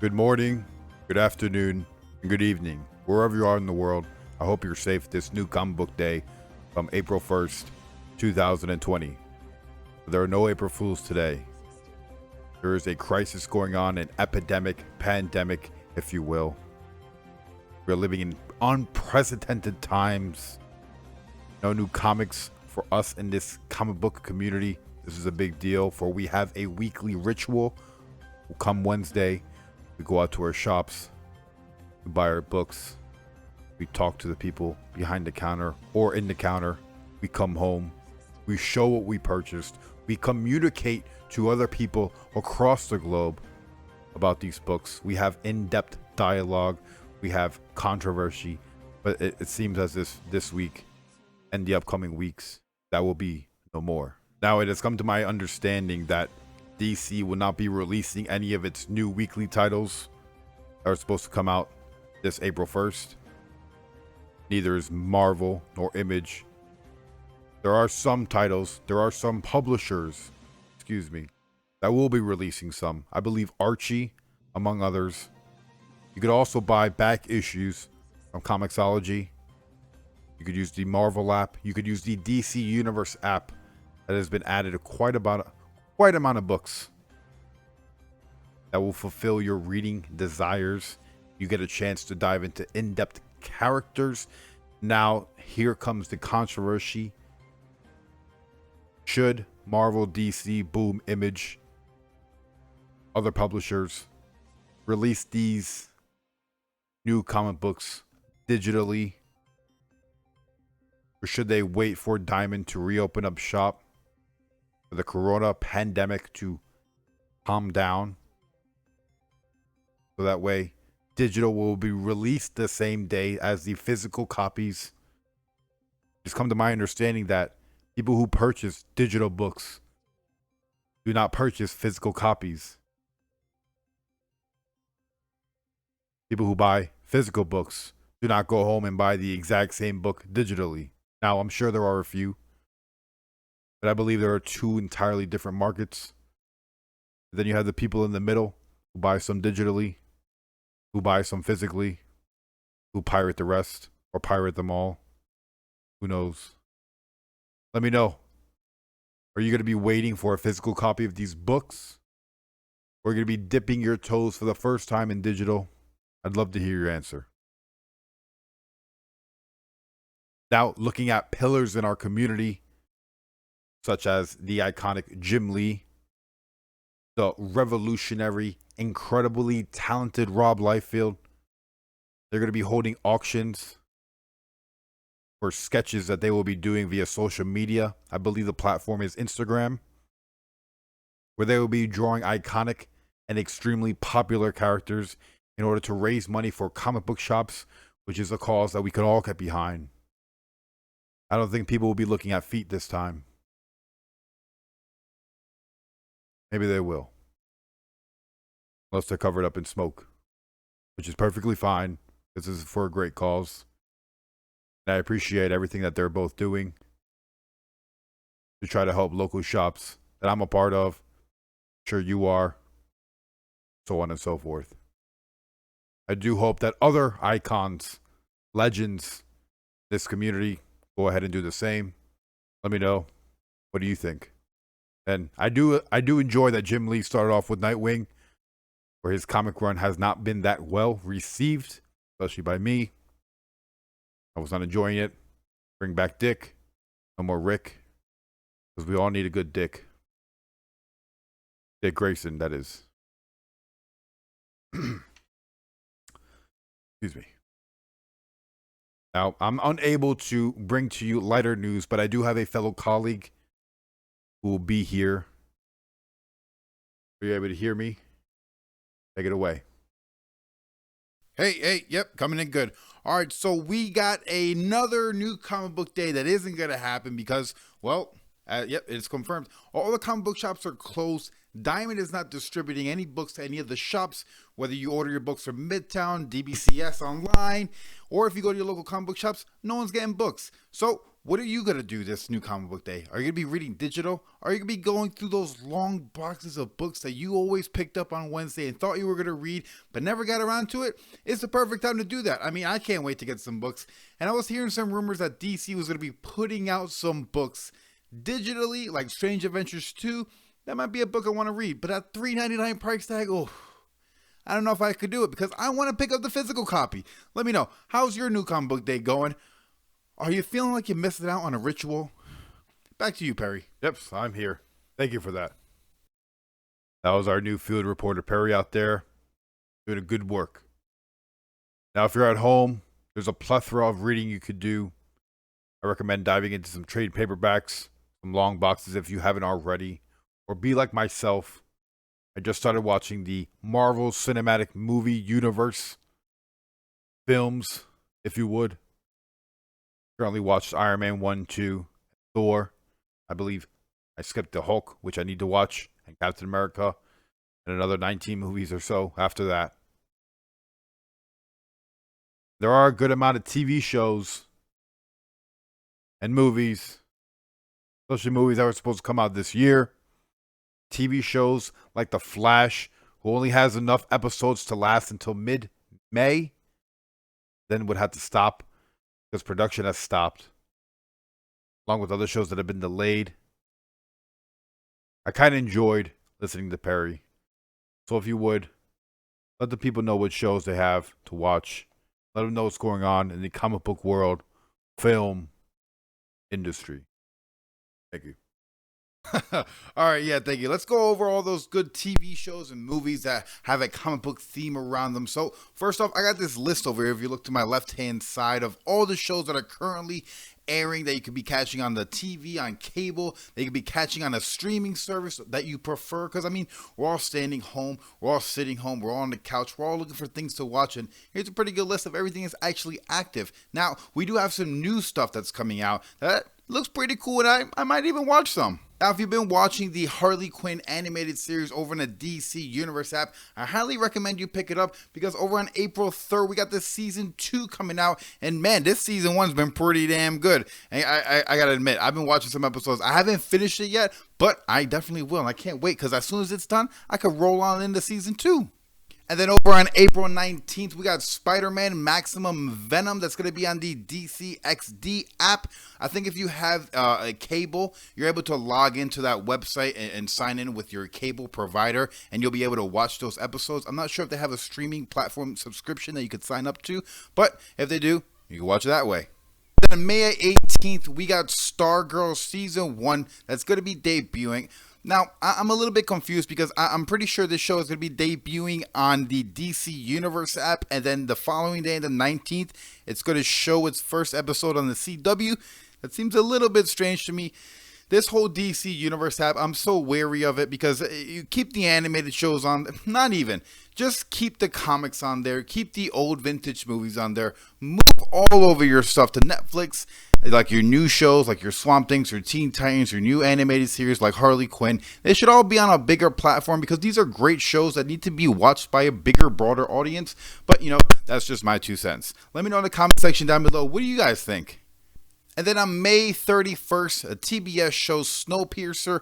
Good morning, good afternoon, and good evening, wherever you are in the world. I hope you're safe this new comic book day from April 1st, 2020. There are no April Fools today. There is a crisis going on, an epidemic, pandemic, if you will. We're living in unprecedented times. No new comics for us in this comic book community. This is a big deal, for we have a weekly ritual. Come Wednesday, we go out to our shops, we buy our books, we talk to the people behind the counter or in the counter. We come home, we show what we purchased, we communicate to other people across the globe about these books. We have in-depth dialogue, we have controversy, but it seems as if this week and the upcoming weeks, that will be no more. Now, it has come to my understanding that DC will not be releasing any of its new weekly titles that are supposed to come out this April 1st. Neither is Marvel nor Image. There are some titles, there are some publishers, that will be releasing some. I believe Archie, among others. You could also buy back issues from Comixology. You could use the Marvel app. You could use the DC Universe app that has been added to quite amount of books that will fulfill your reading desires. You get a chance to dive into in-depth characters. Now, here comes the controversy. Should Marvel, DC, Boom, Image, other publishers release these new comic books digitally? Or should they wait for Diamond to reopen up shop, for the corona pandemic to calm down, so that way digital will be released the same day as the physical copies? It's come to my understanding that people who purchase digital books do not purchase physical copies. People who buy physical books do not go home and buy the exact same book digitally. Now, I'm sure there are a few, but I believe there are two entirely different markets. Then you have the people in the middle who buy some digitally, who buy some physically, who pirate the rest or pirate them all. Who knows? Let me know. Are you going to be waiting for a physical copy of these books? Or are you going to be dipping your toes for the first time in digital? I'd love to hear your answer. Now, looking at pillars in our community, such as the iconic Jim Lee, the revolutionary, incredibly talented Rob Liefeld. They're going to be holding auctions for sketches that they will be doing via social media. I believe the platform is Instagram, where they will be drawing iconic and extremely popular characters in order to raise money for comic book shops, which is a cause that we could all get behind. I don't think people will be looking at feet this time. Maybe they will. Unless they're covered up in smoke, which is perfectly fine. This is for a great cause. And I appreciate everything that they're both doing to try to help local shops that I'm a part of. I'm sure you are. So on and so forth. I do hope that other icons, legends, this community go ahead and do the same. Let me know. What do you think? And I do enjoy that Jim Lee started off with Nightwing, where his comic run has not been that well received, especially by me. I was not enjoying it. Bring back Dick. No more Rick. Because we all need a good Dick. Dick Grayson, that is. Excuse me. Now, I'm unable to bring to you lighter news, but I do have a fellow colleague who will be here. Are you able to hear me? Take it away. Hey, yep, coming in good. All right, so we got another new comic book day that isn't going to happen because, well, yep, it's confirmed. All the comic book shops are closed. Diamond is not distributing any books to any of the shops, whether you order your books from Midtown, DBCS online, or if you go to your local comic book shops, no one's getting books. So what are you going to do this new comic book day? Are you going to be reading digital? Are you going to be going through those long boxes of books that you always picked up on Wednesday and thought you were going to read but never got around to it? It's the perfect time to do that. I mean, I can't wait to get some books. And I was hearing some rumors that DC was going to be putting out some books digitally, like Strange Adventures 2. That might be a book I want to read. But at $3.99 price tag, I don't know if I could do it because I want to pick up the physical copy. Let me know. How's your new comic book day going? Are you feeling like you missed out on a ritual? Back to you, Perry. Yep, I'm here. Thank you for that. That was our new field reporter, Perry, out there doing a good work. Now, if you're at home, there's a plethora of reading you could do. I recommend diving into some trade paperbacks, some long boxes if you haven't already, or be like myself. I just started watching the Marvel Cinematic Movie Universe films, if you would. Currently watched Iron Man 1, 2, Thor. I believe I skipped the Hulk, which I need to watch, and Captain America, and another 19 movies or so after that. There are a good amount of TV shows and movies, especially movies that were supposed to come out this year. TV shows like The Flash, who only has enough episodes to last until mid-May, then would have to stop because production has stopped, along with other shows that have been delayed. I kind of enjoyed listening to Perry. So if you would, let the people know what shows they have to watch. Let them know what's going on in the comic book world, film industry. Thank you. All right, yeah, thank you. Let's go over all those good TV shows and movies that have a comic book theme around them. So first off, I got this list over here. If you look to my left-hand side of all the shows that are currently airing that you could be catching on the TV, on cable, they could be catching on a streaming service that you prefer. Because, I mean, we're all standing home, we're all sitting home, we're all on the couch, we're all looking for things to watch. And here's a pretty good list of everything that's actually active. Now, we do have some new stuff that's coming out that looks pretty cool, and I might even watch some. Now, if you've been watching the Harley Quinn animated series over in the DC Universe app, I highly recommend you pick it up because over on April 3rd, we got this season 2 coming out. And man, this season 1's been pretty damn good. And I gotta admit, I've been watching some episodes. I haven't finished it yet, but I definitely will. And I can't wait because as soon as it's done, I could roll on into season 2. And then over on April 19th, we got Spider-Man Maximum Venom. That's going to be on the DC XD app. I think if you have a cable, you're able to log into that website and sign in with your cable provider, and you'll be able to watch those episodes. I'm not sure if they have a streaming platform subscription that you could sign up to, but if they do, you can watch it that way. Then on May 18th, we got Stargirl Season 1. That's going to be debuting. Now, I'm a little bit confused because I'm pretty sure this show is going to be debuting on the DC Universe app, and then the following day, the 19th, it's going to show its first episode on the CW. That seems a little bit strange to me. This whole DC Universe app, I'm so wary of it because you keep the animated shows on, not even. Just keep the comics on there. Keep the old vintage movies on there. Move all over your stuff to Netflix, like your new shows, like your Swamp Things, your Teen Titans, your new animated series like Harley Quinn. They should all be on a bigger platform because these are great shows that need to be watched by a bigger, broader audience. But, that's just my 2 cents. Let me know in the comment section down below. What do you guys think? And then on May 31st, a TBS show, Snowpiercer,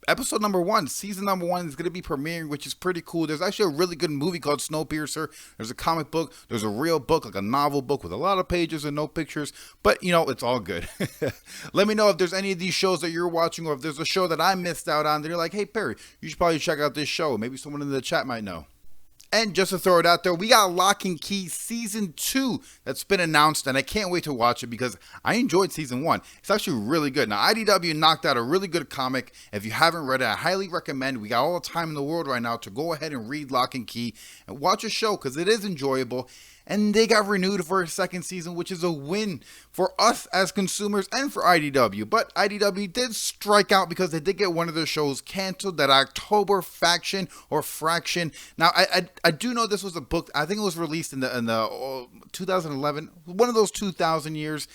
episode number 1, season number 1 is going to be premiering, which is pretty cool. There's actually a really good movie called Snowpiercer. There's a comic book. There's a real book, like a novel book with a lot of pages and no pictures. But, it's all good. Let me know if there's any of these shows that you're watching or if there's a show that I missed out on that you're like, hey, Perry, you should probably check out this show. Maybe someone in the chat might know. And just to throw it out there, we got Lock and Key Season 2 that's been announced, and I can't wait to watch it because I enjoyed Season 1. It's actually really good. Now, IDW knocked out a really good comic. If you haven't read it, I highly recommend. We got all the time in the world right now to go ahead and read Lock and Key and watch a show because it is enjoyable. And they got renewed for a second season, which is a win for us as consumers and for IDW. But IDW did strike out because they did get one of their shows canceled, that October Faction or Fraction. Now, I do know this was a book. I think it was released in the 2011, one of those 2000 years.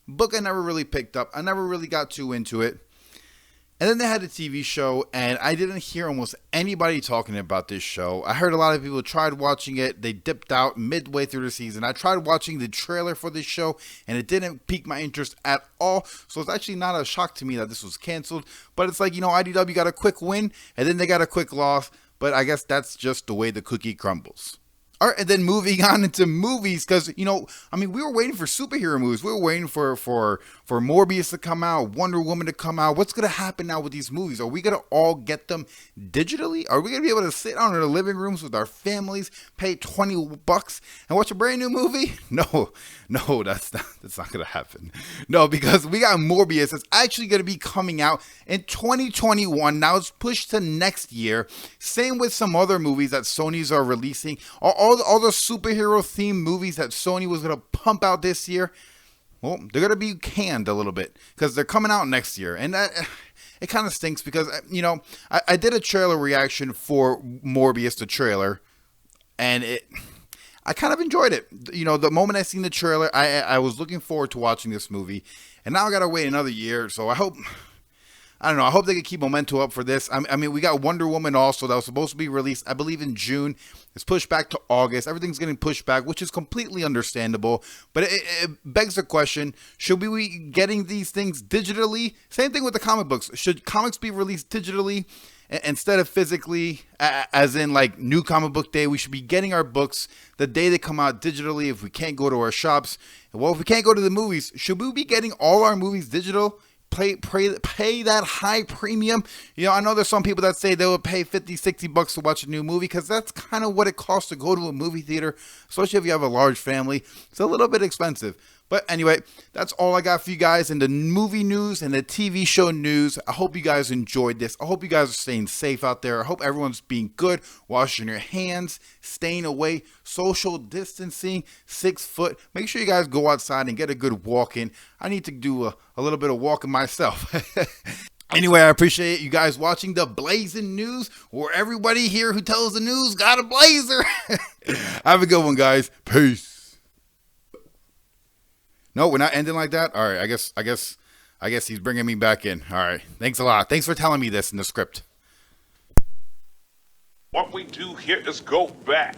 Book I never really picked up. I never really got too into it. And then they had a TV show, and I didn't hear almost anybody talking about this show. I heard a lot of people tried watching it. They dipped out midway through the season. I tried watching the trailer for this show, and it didn't pique my interest at all. So it's actually not a shock to me that this was canceled. But it's like, IDW got a quick win, and then they got a quick loss. But I guess that's just the way the cookie crumbles. All right, and then moving on into movies, because, we were waiting for superhero movies. We were waiting for Morbius to come out, Wonder Woman to come out. What's going to happen now with these movies? Are we going to all get them digitally? Are we going to be able to sit down in our living rooms with our families, pay $20 and watch a brand new movie? No, that's not going to happen. No, because we got Morbius. It's actually going to be coming out in 2021. Now it's pushed to next year. Same with some other movies that Sony's are releasing. All the superhero themed movies that Sony was going to pump out this year, well, they're going to be canned a little bit because they're coming out next year. And it kind of stinks because, I did a trailer reaction for Morbius, the trailer, and I kind of enjoyed it. The moment I seen the trailer, I was looking forward to watching this movie, and now I got to wait another year. So I hope they can keep momentum up for this. We got Wonder Woman also that was supposed to be released, I believe, in June. It's pushed back to August. Everything's getting pushed back, which is completely understandable. But it begs the question, should we be getting these things digitally? Same thing with the comic books. Should comics be released digitally instead of physically, as in like New Comic Book Day? We should be getting our books the day they come out digitally if we can't go to our shops. Well, if we can't go to the movies, should we be getting all our movies digital? Pay that high premium. I know there's some people that say they would pay $50-$60 to watch a new movie because that's kind of what it costs to go to a movie theater, especially if you have a large family. It's a little bit expensive. But anyway, that's all I got for you guys in the movie news and the TV show news. I hope you guys enjoyed this. I hope you guys are staying safe out there. I hope everyone's being good, washing your hands, staying away, social distancing, 6 foot. Make sure you guys go outside and get a good walk in. I need to do a little bit of walking myself. Anyway, I appreciate you guys watching the Blazing News, where everybody here who tells the news got a blazer. Have a good one, guys. Peace. No, we're not ending like that? All right, I guess he's bringing me back in. All right, thanks a lot. Thanks for telling me this in the script. What we do here is go back.